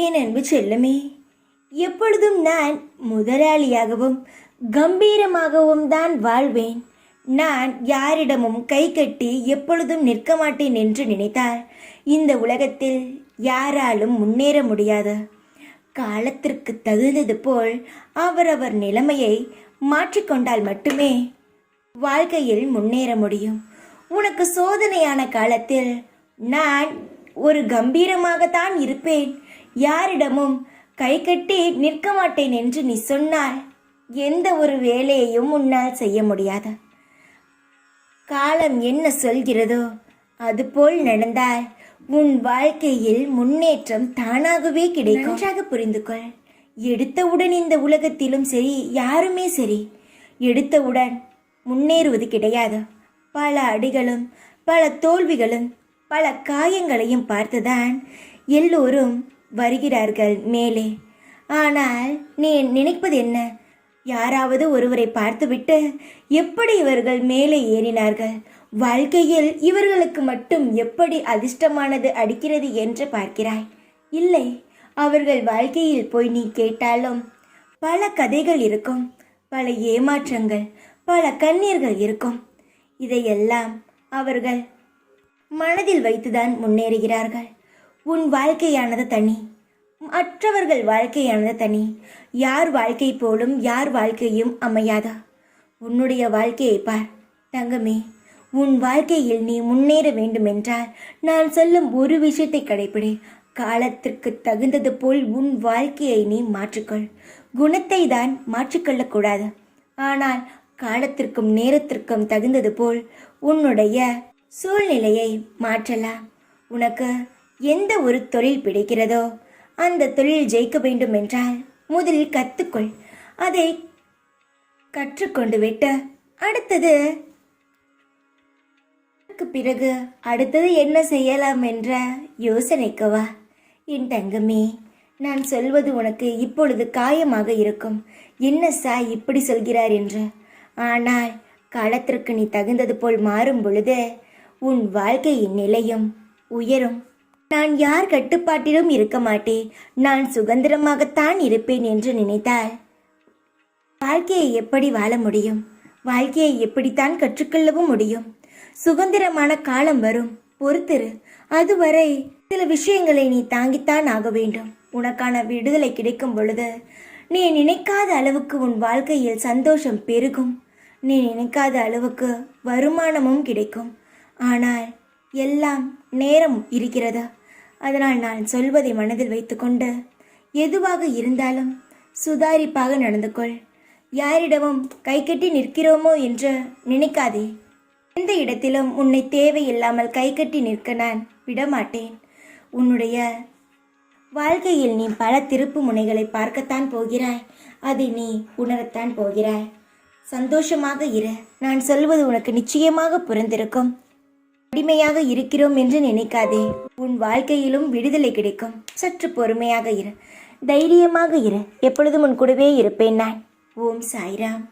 என் அன்பு செல்லமே, எப்பொழுதும் நான் முதலாளியாகவும் கம்பீரமாகவும் தான் வாழ்வேன். நான் யாரிடமும் கை கட்டி எப்பொழுதும் நிற்க மாட்டேன் என்று நினைத்தால் இந்த உலகத்தில் யாராலும் முன்னேற முடியாது. காலத்திற்கு தகுந்தது போல் அவரவர் நிலைமையை மாற்றிக்கொண்டால் மட்டுமே வாழ்க்கையில் முன்னேற முடியும். உனக்கு சோதனையான காலத்தில் நான் ஒரு கம்பீரமாகத்தான் இருப்பேன், யாரிடமும் கை கட்டி நிற்க மாட்டேன் என்று நீ சொன்னால் எந்த ஒரு வேலையையும் உன்னால் செய்ய முடியாது. காலம் என்ன சொல்கிறதோ அதுபோல் நடந்தால் உன் வாழ்க்கையில் முன்னேற்றம் தானாகவே கிடைக்கும். நன்றாக புரிந்து கொள். எடுத்தவுடன் இந்த உலகத்திலும் சரி, யாருமே சரி, எடுத்தவுடன் முன்னேறுவது கிடையாது. பல அடிகளும் பல தோல்விகளும் பல காயங்களையும் பார்த்துதான் எல்லோரும் வருகிறார்கள் மேலே. ஆனால் நீ நினைப்பது என்ன? யாராவது ஒருவரை பார்த்துவிட்டு எப்படி இவர்கள் மேலே ஏறினார்கள், வாழ்க்கையில் இவர்களுக்கு மட்டும் எப்படி அதிர்ஷ்டமானது அடிக்கிறது என்று பார்க்கிறாய். இல்லை, அவர்கள் வாழ்க்கையில் போய் நீ கேட்டாலும் பல கதைகள் இருக்கும், பல ஏமாற்றங்கள், பல கண்ணீர்கள் இருக்கும். இதையெல்லாம் அவர்கள் மனதில் வைத்துதான் முன்னேறுகிறார்கள். உன் வாழ்க்கையானது தனி, மற்றவர்கள் வாழ்க்கையானது தனி. யார் வாழ்க்கை போலும் யார் வாழ்க்கையும் அமையாதா. உன்னுடைய வாழ்க்கையை பார் தங்கமே. உன் வாழ்க்கையில் நீ முன்னேற வேண்டுமென்றால் நான் சொல்லும் ஒரு விஷயத்தை கடைப்பிடி. காலத்திற்கு தகுந்தது போல் உன் வாழ்க்கையை நீ மாற்றிக்கொள். குணத்தை தான் மாற்றிக்கொள்ளக்கூடாது, ஆனால் காலத்திற்கும் நேரத்திற்கும் தகுந்தது போல் உன்னுடைய சூழ்நிலையை மாற்றலாம். உனக்கு எந்த ஒரு தொழில் பிடிக்கிறதோ அந்த தொழில் ஜெயிக்க வேண்டும் என்றால் முதலில் கற்றுக்கொள். அதை கற்றுக்கொண்டு விட்டு பிறகு அடுத்தது என்ன செய்யலாம் என்ற யோசனைக்கு வா. என் தங்கமே, நான் சொல்வது உனக்கு இப்பொழுது காயமாக இருக்கும். என்ன சாய் இப்படி சொல்கிறார் என்று. ஆனால் காலத்திற்கு நீ தகுந்தது போல் மாறும் பொழுது உன் வாழ்க்கையின் நிலையும் உயரும். நான் யார் கட்டுப்பாட்டிலும் இருக்க மாட்டேன், நான் சுதந்திரமாகத்தான் இருப்பேன் என்று நினைத்தால் வாழ்க்கையை எப்படி வாழ முடியும்? வாழ்க்கையை எப்படித்தான் கற்றுக்கொள்ளவும் முடியும்? சுதந்திரமான காலம் வரும், பொறுத்திரு. அதுவரை சில விஷயங்களை நீ தாங்கித்தான் ஆக வேண்டும். உனக்கான விடுதலை கிடைக்கும் பொழுது நீ நினைக்காத அளவுக்கு உன் வாழ்க்கையில் சந்தோஷம் பெருகும். நீ நினைக்காத அளவுக்கு வருமானமும் கிடைக்கும். ஆனால் எல்லாம் நேரம் இருக்கிறது. அதனால் நான் சொல்வதை மனதில் வைத்துக்கொண்டு எதுவாக இருந்தாலும் சுதாரிப்பாக நடந்து கொள். யாரிடமும் கை கட்டி நிற்கிறோமோ என்று நினைக்காதே. எந்த இடத்திலும் உன்னை தேவையில்லாமல் கை கட்டி நிற்க நான் விடமாட்டேன். உன்னுடைய வாழ்க்கையில் நீ பல திருப்பு முனைகளை பார்க்கத்தான் போகிறாய், அதை நீ உணரத்தான் போகிறாய். சந்தோஷமாக இரு. நான் சொல்வது உனக்கு நிச்சயமாக புரிந்திருக்கும். அடிமையாக இருக்கிறோம் என்று நினைக்காதே. உன் வாழ்க்கையிலும் விடுதலை கிடைக்கும். சற்று பொறுமையாக இரு, தைரியமாக இரு. எப்பொழுதும் உன் கூடவே இருப்பேன் நான். ஓம் சாய்ராம்.